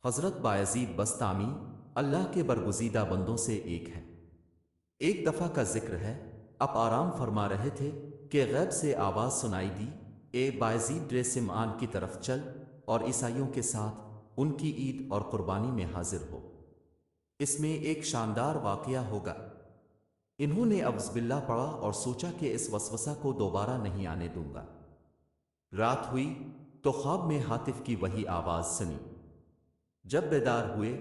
حضرت بایزید بستامی اللہ کے برگزیدہ بندوں سے ایک ہے۔ ایک دفعہ کا ذکر ہے، آپ آرام فرما رہے تھے کہ غیب سے آواز سنائی دی، اے بایزید سمعان کی طرف چل اور عیسائیوں کے ساتھ ان کی عید اور قربانی میں حاضر ہو۔ اس میں ایک شاندار واقعہ ہوگا۔ انہوں نے اعوذ باللہ پڑھا اور سوچا کہ اس وسوسہ کو دوبارہ نہیں آنے دوں گا۔ رات ہوئی تو خواب میں ہاتف کی وہی آواز سنی۔ جب بیدار ہوئے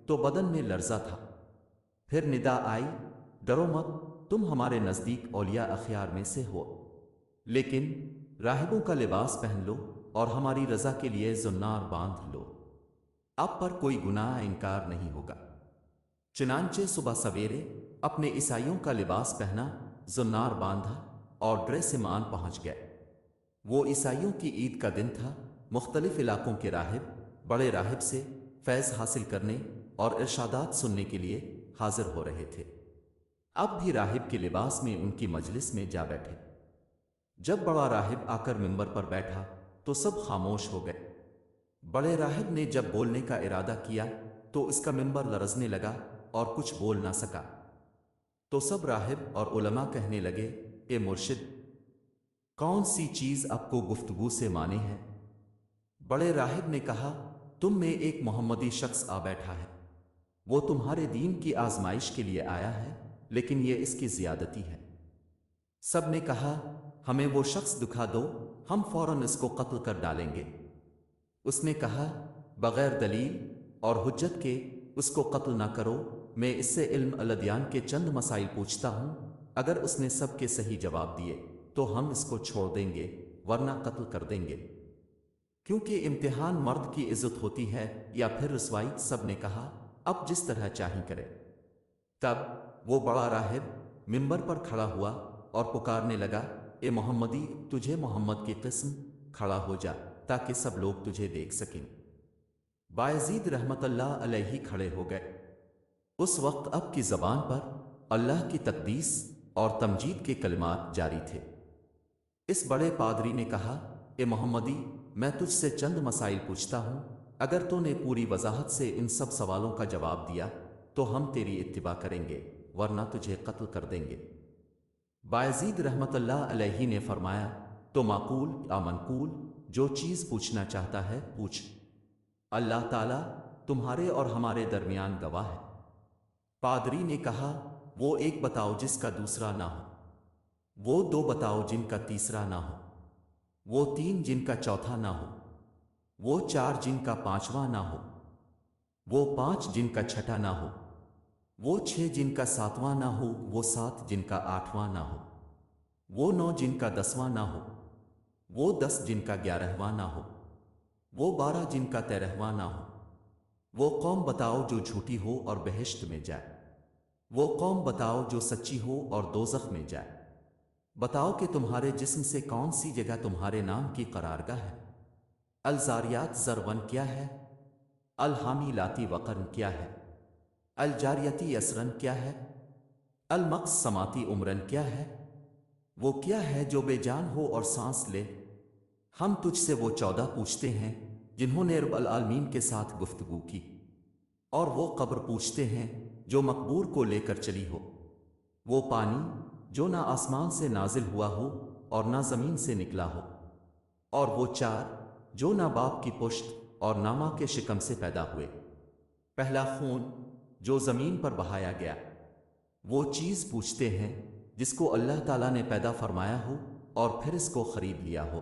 تو بدن میں لرزہ تھا۔ پھر ندا آئی، ڈرو مت، تم ہمارے نزدیک اولیاء اخیار میں سے ہو، لیکن راہبوں کا لباس پہن لو اور ہماری رضا کے لیے زنار باندھ لو، اب پر کوئی گناہ انکار نہیں ہوگا۔ چنانچہ صبح سویرے اپنے عیسائیوں کا لباس پہنا، زنار باندھا اور ڈر سمان پہنچ گئے۔ وہ عیسائیوں کی عید کا دن تھا۔ مختلف علاقوں کے راہب بڑے راہب سے فیض حاصل کرنے اور ارشادات سننے کے لیے حاضر ہو رہے تھے۔ اب بھی راہب کے لباس میں ان کی مجلس میں جا بیٹھے۔ جب بڑا راہب آ کر منبر پر بیٹھا تو سب خاموش ہو گئے۔ بڑے راہب نے جب بولنے کا ارادہ کیا تو اس کا منبر لرزنے لگا اور کچھ بول نہ سکا۔ تو سب راہب اور علماء کہنے لگے، اے مرشد، کون سی چیز آپ کو گفتگو سے مانے ہے؟ بڑے راہب نے کہا، تم میں ایک محمدی شخص آ بیٹھا ہے، وہ تمہارے دین کی آزمائش کے لیے آیا ہے، لیکن یہ اس کی زیادتی ہے۔ سب نے کہا، ہمیں وہ شخص دکھا دو، ہم فوراً اس کو قتل کر ڈالیں گے۔ اس نے کہا، بغیر دلیل اور حجت کے اس کو قتل نہ کرو، میں اس سے علم الادیان کے چند مسائل پوچھتا ہوں، اگر اس نے سب کے صحیح جواب دیے تو ہم اس کو چھوڑ دیں گے، ورنہ قتل کر دیں گے، کیونکہ امتحان مرد کی عزت ہوتی ہے یا پھر رسوائی۔ سب نے کہا، اب جس طرح چاہیں کرے۔ تب وہ بڑا راہب منبر پر کھڑا ہوا اور پکارنے لگا، اے محمدی، تجھے محمد کی قسم کھڑا ہو جا تاکہ سب لوگ تجھے دیکھ سکیں۔ بایزید رحمت اللہ علیہ کھڑے ہو گئے۔ اس وقت اب کی زبان پر اللہ کی تقدیس اور تمجید کے کلمات جاری تھے۔ اس بڑے پادری نے کہا، اے محمدی، میں تجھ سے چند مسائل پوچھتا ہوں، اگر تو نے پوری وضاحت سے ان سب سوالوں کا جواب دیا تو ہم تیری اتباع کریں گے، ورنہ تجھے قتل کر دیں گے۔ بایزید رحمت اللہ علیہ نے فرمایا، تو معقول یا منقول جو چیز پوچھنا چاہتا ہے پوچھ، اللہ تعالیٰ تمہارے اور ہمارے درمیان گواہ ہے۔ پادری نے کہا، وہ ایک بتاؤ جس کا دوسرا نہ ہو، وہ دو بتاؤ جن کا تیسرا نہ ہو، وہ تین جن کا چوتھا نہ ہو، وہ چار جن کا پانچواں نہ ہو، وہ پانچ جن کا چھٹا نہ ہو، وہ چھ جن کا ساتواں نہ ہو، وہ سات جن کا آٹھواں نہ ہو، وہ نو جن کا دسواں نہ ہو، وہ 10 جن کا 11واں نہ ہو، وہ 12 جن کا 13واں نہ ہو۔ وہ قوم بتاؤ جو جھوٹی ہو اور بہشت میں جائے، وہ قوم بتاؤ جو سچی ہو اور دوزخ میں جائے۔ بتاؤ کہ تمہارے جسم سے کون سی جگہ تمہارے نام کی قرارگاہ ہے؟ الزاریات زرون کیا ہے؟ الحامی لاتی وقرن کیا ہے؟ الجاریتی یسرن کیا ہے؟ المقص سماتی عمرن کیا ہے؟ وہ کیا ہے جو بے جان ہو اور سانس لے؟ ہم تجھ سے وہ 14 پوچھتے ہیں جنہوں نے رب العالمین کے ساتھ گفتگو کی، اور وہ قبر پوچھتے ہیں جو مقبور کو لے کر چلی ہو، وہ پانی جو نہ آسمان سے نازل ہوا ہو اور نہ زمین سے نکلا ہو، اور وہ 4 جو نہ باپ کی پشت اور نہ ماں کے شکم سے پیدا ہوئے، پہلا خون جو زمین پر بہایا گیا۔ وہ چیز پوچھتے ہیں جس کو اللہ تعالیٰ نے پیدا فرمایا ہو اور پھر اس کو خرید لیا ہو،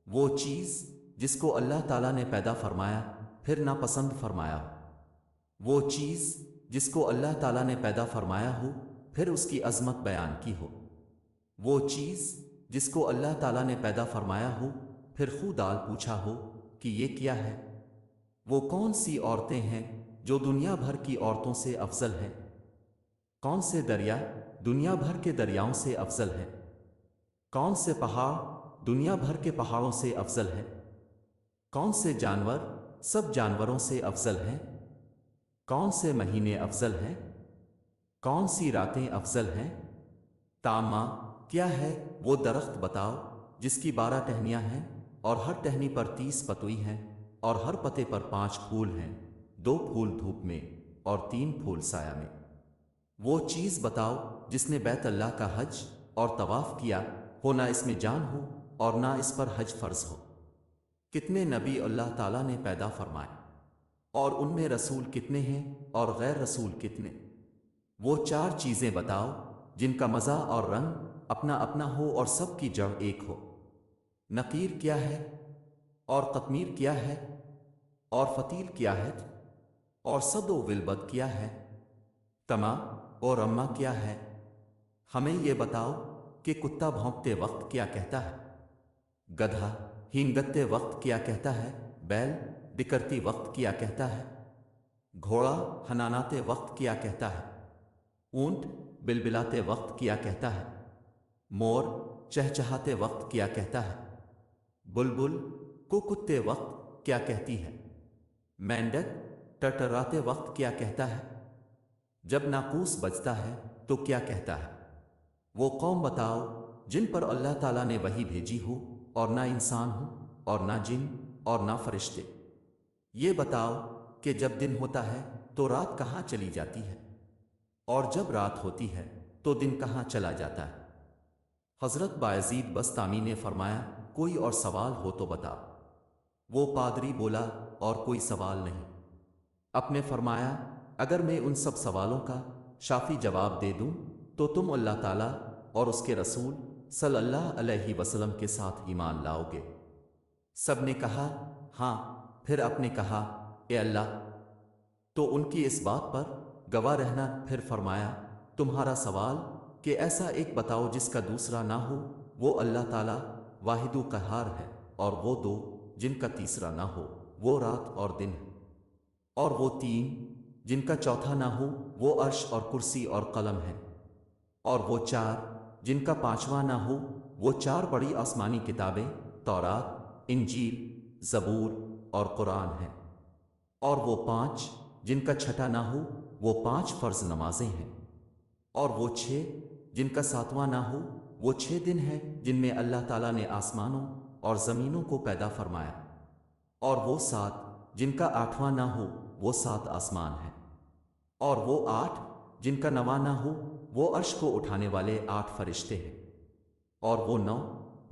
وہ چیز جس کو اللہ تعالیٰ نے پیدا فرمایا پھر ناپسند فرمایا ہو، وہ چیز جس کو اللہ تعالیٰ نے پیدا فرمایا ہو پھر اس کی عظمت بیان کی ہو، وہ چیز جس کو اللہ تعالیٰ نے پیدا فرمایا ہو پھر خود دال پوچھا ہو کہ یہ کیا ہے۔ وہ کون سی عورتیں ہیں جو دنیا بھر کی عورتوں سے افضل ہیں؟ کون سے دریا دنیا بھر کے دریاؤں سے افضل ہیں؟ کون سے پہاڑ دنیا بھر کے پہاڑوں سے افضل ہیں؟ کون سے جانور سب جانوروں سے افضل ہیں؟ کون سے مہینے افضل ہیں؟ کون سی راتیں افضل ہیں؟ تامہ کیا ہے؟ وہ درخت بتاؤ جس کی 12 ٹہنیاں ہیں اور ہر ٹہنی پر 30 پتوئی ہیں اور ہر پتے پر 5 پھول ہیں، 2 پھول دھوپ میں اور 3 پھول سایہ میں۔ وہ چیز بتاؤ جس نے بیت اللہ کا حج اور طواف کیا ہو، نہ اس میں جان ہو اور نہ اس پر حج فرض ہو۔ کتنے نبی اللہ تعالیٰ نے پیدا فرمائے، اور ان میں رسول کتنے ہیں اور غیر رسول کتنے؟ وہ 4 چیزیں بتاؤ جن کا مزہ اور رنگ اپنا اپنا ہو اور سب کی جڑ ایک ہو۔ نقیر کیا ہے اور قطمیر کیا ہے اور فتیل کیا ہے اور صد و ولبد کیا ہے؟ تما اور اما کیا ہے؟ ہمیں یہ بتاؤ کہ کتا بھونکتے وقت کیا کہتا ہے، گدھا ہینگتے وقت کیا کہتا ہے، بیل بکرتی وقت کیا کہتا ہے، گھوڑا ہناناتے وقت کیا کہتا ہے، اونٹ بلبلاتے وقت کیا کہتا ہے، مور چہچہاتے وقت کیا کہتا ہے، بلبل کوکتے وقت کیا کہتی ہے، مینڈک ٹٹراتے وقت کیا کہتا ہے، جب ناقوس بجتا ہے تو کیا کہتا ہے؟ وہ قوم بتاؤ جن پر اللہ تعالیٰ نے وحی بھیجی ہو اور نہ انسان ہو اور نہ جن اور نہ فرشتے۔ یہ بتاؤ کہ جب دن ہوتا ہے تو رات کہاں چلی جاتی ہے، اور جب رات ہوتی ہے تو دن کہاں چلا جاتا ہے؟ حضرت بایزید بسطامی نے فرمایا، کوئی اور سوال ہو تو بتا۔ وہ پادری بولا، اور کوئی سوال نہیں۔ اپ نے فرمایا، اگر میں ان سب سوالوں کا شافی جواب دے دوں تو تم اللہ تعالیٰ اور اس کے رسول صلی اللہ علیہ وسلم کے ساتھ ایمان لاؤ گے؟ سب نے کہا ہاں۔ پھر اپ نے کہا، اے اللہ، تو ان کی اس بات پر گواہ رہنا۔ پھر فرمایا، تمہارا سوال کہ ایسا ایک بتاؤ جس کا دوسرا نہ ہو، وہ اللہ تعالیٰ واحد و قہار ہے، اور وہ 2 جن کا تیسرا نہ ہو، وہ رات اور دن ہے، اور وہ 3 جن کا چوتھا نہ ہو، وہ عرش اور کرسی اور قلم ہے، اور وہ 4 جن کا 5واں نہ ہو، وہ 4 بڑی آسمانی کتابیں تورات، انجیل، زبور اور قرآن ہیں، اور وہ 5 جن کا 6واں نہ ہو، وہ 5 فرض نمازیں ہیں، اور وہ 6 جن کا 7واں نہ ہو، وہ 6 دن ہیں جن میں اللہ تعالیٰ نے آسمانوں اور زمینوں کو پیدا فرمایا، اور وہ 7 جن کا 8واں نہ ہو، وہ 7 آسمان ہیں، اور وہ 8 جن کا 9واں نہ ہو، وہ عرش کو اٹھانے والے 8 فرشتے ہیں، اور وہ 9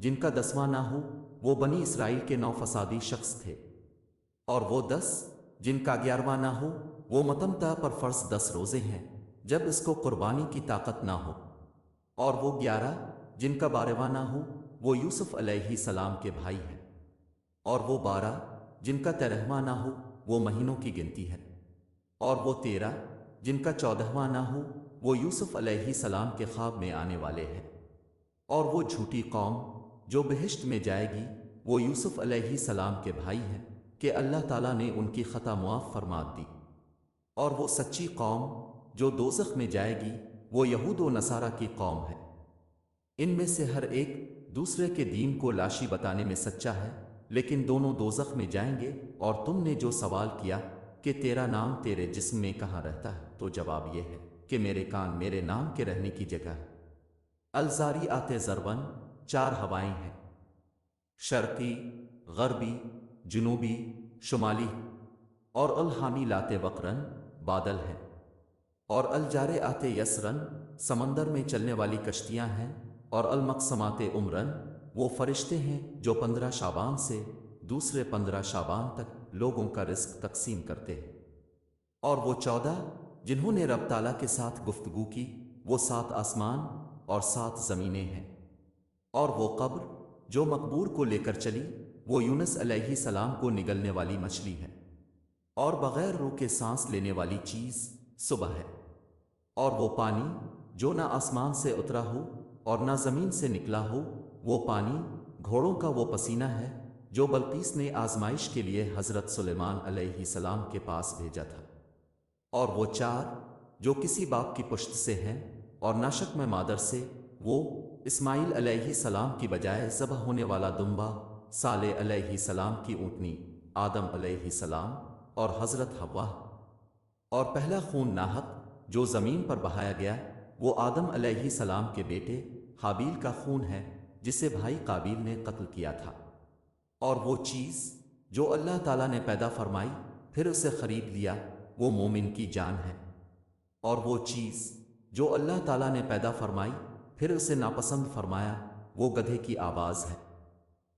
جن کا 10واں نہ ہو، وہ بنی اسرائیل کے 9 فسادی شخص تھے، اور وہ 10 جن کا 11واں نہ ہو، وہ متمتع پر فرض 10 روزے ہیں جب اس کو قربانی کی طاقت نہ ہو، اور وہ 11 جن کا 12واں نہ ہو، وہ یوسف علیہ السلام کے بھائی ہیں، اور وہ 12 جن کا 13واں نہ ہو، وہ مہینوں کی گنتی ہے، اور وہ 13 جن کا 14واں نہ ہو، وہ یوسف علیہ السلام کے خواب میں آنے والے ہیں، اور وہ جھوٹی قوم جو بہشت میں جائے گی، وہ یوسف علیہ السلام کے بھائی ہیں کہ اللہ تعالیٰ نے ان کی خطا معاف فرما دی، اور وہ سچی قوم جو دوزخ میں جائے گی، وہ یہود و نصارہ کی قوم ہے۔ ان میں سے ہر ایک دوسرے کے دین کو لاشی بتانے میں سچا ہے، لیکن دونوں دوزخ میں جائیں گے۔ اور تم نے جو سوال کیا کہ تیرا نام تیرے جسم میں کہاں رہتا ہے، تو جواب یہ ہے کہ میرے کان میرے نام کے رہنے کی جگہ ہے۔ الزاریات ضربن 4 ہوائیں ہیں، شرقی، غربی، جنوبی، شمالی، اور الحامیلات وقرن بادل ہیں، اور الجارات یسرن سمندر میں چلنے والی کشتیاں ہیں، اور المقسمات عمرن وہ فرشتے ہیں جو 15 شعبان سے دوسرے 15 شعبان تک لوگوں کا رزق تقسیم کرتے ہیں، اور وہ 14 جنہوں نے رب تعالیٰ کے ساتھ گفتگو کی، وہ 7 آسمان اور 7 زمینیں ہیں، اور وہ قبر جو مقبور کو لے کر چلی، وہ یونس علیہ السلام کو نگلنے والی مچھلی ہے، اور بغیر روح کے سانس لینے والی چیز صبح ہے، اور وہ پانی جو نہ آسمان سے اترا ہو اور نہ زمین سے نکلا ہو، وہ پانی گھوڑوں کا وہ پسینہ ہے جو بلقیس نے آزمائش کے لیے حضرت سلیمان علیہ السلام کے پاس بھیجا تھا، اور وہ 4 جو کسی باپ کی پشت سے ہیں اور ناشک میں مادر سے، وہ اسماعیل علیہ السلام کی بجائے ذبح ہونے والا دمبا، صالح علیہ السلام کی اونٹنی، آدم علیہ السلام اور حضرت حوا، اور پہلا خون ناحق جو زمین پر بہایا گیا، وہ آدم علیہ السلام کے بیٹے حابیل کا خون ہے جسے بھائی قابیل نے قتل کیا تھا، اور وہ چیز جو اللہ تعالیٰ نے پیدا فرمائی پھر اسے خرید لیا، وہ مومن کی جان ہے۔ اور وہ چیز جو اللہ تعالیٰ نے پیدا فرمائی پھر اسے ناپسند فرمایا، وہ گدھے کی آواز ہے۔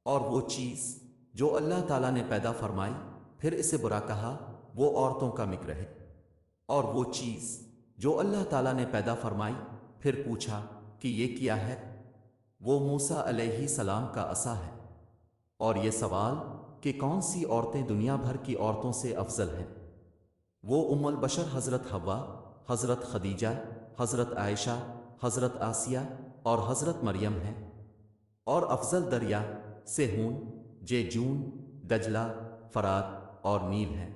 اور وہ چیز جو اللہ تعالیٰ نے پیدا فرمائی پھر اسے برا کہا، وہ عورتوں کا مکر ہے۔ اور وہ چیز جو اللہ تعالیٰ نے پیدا فرمائی پھر پوچھا کہ یہ کیا ہے، وہ موسیٰ علیہ السلام کا عصا ہے۔ اور یہ سوال کہ کون سی عورتیں دنیا بھر کی عورتوں سے افضل ہیں، وہ ام البشر حضرت حوا، حضرت خدیجہ، حضرت عائشہ، حضرت آسیہ اور حضرت مریم ہیں۔ اور افضل دریا سیہون، جیجون، دجلہ، فرات اور نیل ہیں۔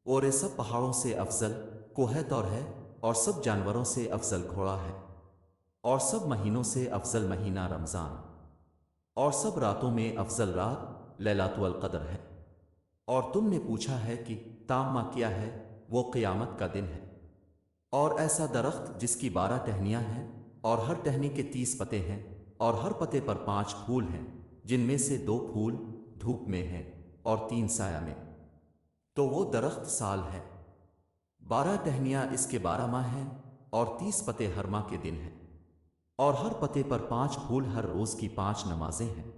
اور یہ سب پہاڑوں سے افضل کوہ طور ہے، اور سب جانوروں سے افضل گھوڑا ہے، اور سب مہینوں سے افضل مہینہ رمضان، اور سب راتوں میں افضل رات لیلۃ القدر ہے۔ اور تم نے پوچھا ہے کہ تامہ کیا ہے، وہ قیامت کا دن ہے۔ اور ایسا درخت جس کی 12 ٹہنیاں ہیں، اور ہر ٹہنی کے 30 پتے ہیں، اور ہر پتے پر 5 پھول ہیں، جن میں سے 2 پھول دھوپ میں ہیں اور 3 سایہ میں، تو وہ درخت سال ہے۔ 12 ٹہنیاں اس کے 12 ماہ ہیں، اور 30 پتے ہر ماہ کے دن ہیں، اور ہر پتے پر 5 پھول ہر روز کی 5 نمازیں ہیں۔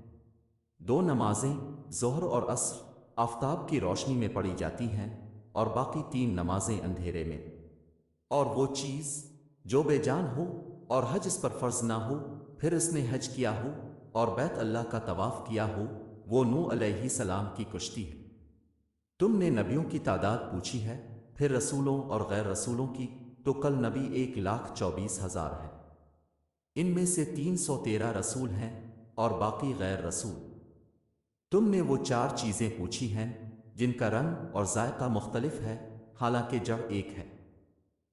2 نمازیں ظہر اور عصر آفتاب کی روشنی میں پڑھی جاتی ہیں، اور باقی 3 نمازیں اندھیرے میں۔ اور وہ چیز جو بے جان ہو اور حج اس پر فرض نہ ہو پھر اس نے حج کیا ہو اور بیت اللہ کا طواف کیا ہو، وہ نوح علیہ السلام کی کشتی ہے۔ تم نے نبیوں کی تعداد پوچھی ہے، پھر رسولوں اور غیر رسولوں کی، تو کل نبی 1,24,000 ہیں۔ ان میں سے 313 رسول ہیں اور باقی غیر رسول۔ تم نے وہ 4 چیزیں پوچھی ہیں جن کا رنگ اور ذائقہ مختلف ہے، حالانکہ جڑ ایک ہے۔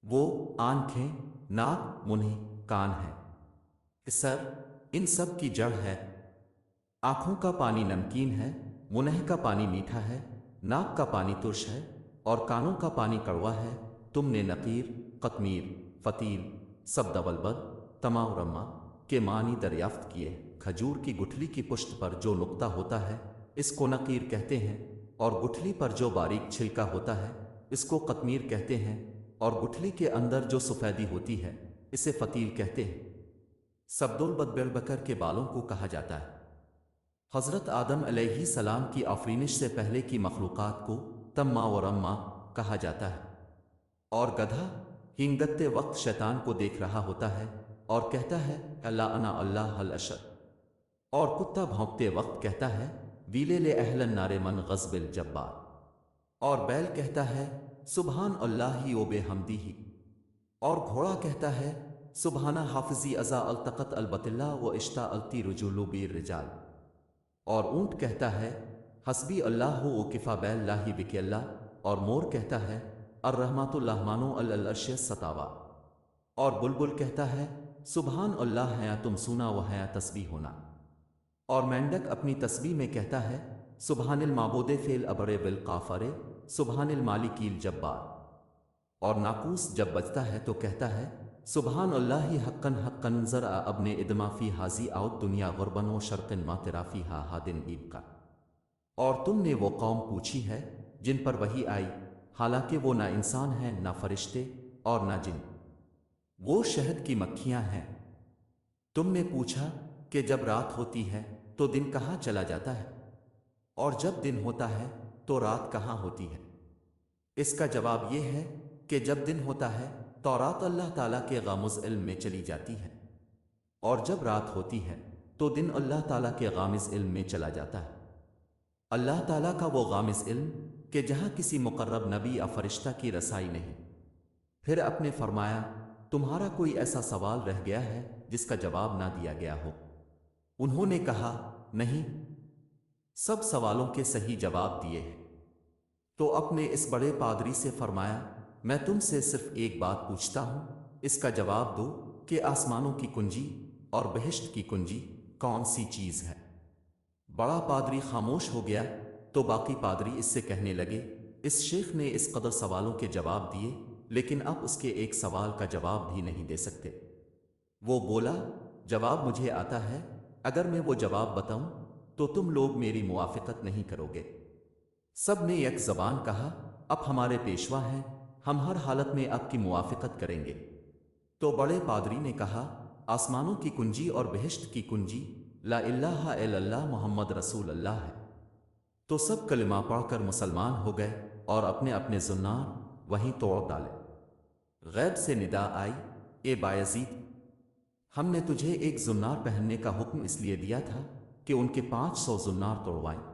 وہ آنکھیں، ناک، منہ، کان ہے۔ سر، ان سب کی جڑ ہے۔ آنکھوں کا پانی نمکین ہے، منہ کا پانی میٹھا ہے، ناک کا پانی ترش ہے، اور کانوں کا پانی کڑوا ہے۔ تم نے نقیر، قطمیر، فتیل، سبدولبد، تما و رما کے معنی دریافت کیے۔ کھجور کی گٹھلی کی پشت پر جو نقطہ ہوتا ہے اس کو نقیر کہتے ہیں، اور گٹھلی پر جو باریک چھلکا ہوتا ہے اس کو قطمیر کہتے ہیں، اور گٹھلی کے اندر جو سفیدی ہوتی ہے اسے فتیل کہتے ہیں۔ سبدولبد بکر کے بالوں کو کہا جاتا ہے۔ حضرت آدم علیہ السلام کی آفرینش سے پہلے کی مخلوقات کو تما و رما کہا جاتا ہے۔ اور گدھا ہنگتے وقت شیطان کو دیکھ رہا ہوتا ہے اور کہتا ہے اللہ انا اللہ الاشر، اور کتا بھونکتے وقت کہتا ہے ویلے لے اہل النار من غضب الجبار، اور بیل کہتا ہے سبحان اللہ و بحمدہ، اور گھوڑا کہتا ہے سبحانہ حافظی ازا التقط البتلہ و اشتا التی رجولو بیر رجال، اور اونٹ کہتا ہے حسبی اللہ و کفا باللہ بک اللہ، اور مور کہتا ہے الرحمۃ الرحمن العرش ستاوا، اور بلبل کہتا ہے سبحان اللہ ہے تم سونا و ہے تسبیح ہونا، اور مینڈک اپنی تسبیح میں کہتا ہے سبحان المعبود فی الابر بالقافر سبحان المالک الجبار، اور ناقوس جب بجتا ہے تو کہتا ہے سبحان اللہ حقاً حقاً ذرا ابن ادما فی حاضی آؤت دنیا غربن و شرقن ما ترافی ہا ہادن عید کا۔ اور تم نے وہ قوم پوچھی ہے جن پر وحی آئی، حالانکہ وہ نہ انسان ہیں نہ فرشتے اور نہ جن، وہ شہد کی مکھیاں ہیں۔ تم نے پوچھا کہ جب رات ہوتی ہے تو دن کہاں چلا جاتا ہے، اور جب دن ہوتا ہے تو رات کہاں ہوتی ہے؟ اس کا جواب یہ ہے کہ جب دن ہوتا ہے تو رات اللہ تعالیٰ کے غامض علم میں چلی جاتی ہے، اور جب رات ہوتی ہے تو دن اللہ تعالیٰ کے غامض علم میں چلا جاتا ہے۔ اللہ تعالیٰ کا وہ غامض علم کہ جہاں کسی مقرب نبی یا فرشتہ کی رسائی نہیں۔ پھر اپ نے فرمایا تمہارا کوئی ایسا سوال رہ گیا ہے جس کا جواب نہ دیا گیا ہو؟ انہوں نے کہا نہیں، سب سوالوں کے صحیح جواب دیے ہیں۔ تو اپنے اس بڑے پادری سے فرمایا میں تم سے صرف ایک بات پوچھتا ہوں، اس کا جواب دو کہ آسمانوں کی کنجی اور بہشت کی کنجی کون سی چیز ہے؟ بڑا پادری خاموش ہو گیا تو باقی پادری اس سے کہنے لگے اس شیخ نے اس قدر سوالوں کے جواب دیے لیکن اب اس کے ایک سوال کا جواب بھی نہیں دے سکتے۔ وہ بولا جواب مجھے آتا ہے، اگر میں وہ جواب بتاؤں تو تم لوگ میری موافقت نہیں کرو گے۔ سب نے یک زبان کہا اب ہمارے پیشوا ہیں، ہم ہر حالت میں اب کی موافقت کریں گے۔ تو بڑے پادری نے کہا، آسمانوں کی کنجی اور بہشت کی کنجی لا الہ الا اللہ محمد رسول اللہ ہے۔ تو سب کلمہ پڑھ کر مسلمان ہو گئے اور اپنے اپنے زنار وہیں توڑ ڈالے۔ غیب سے ندا آئی، اے بایزید، ہم نے تجھے ایک زنار پہننے کا حکم اس لیے دیا تھا کہ ان کے 500 زنار توڑوائیں۔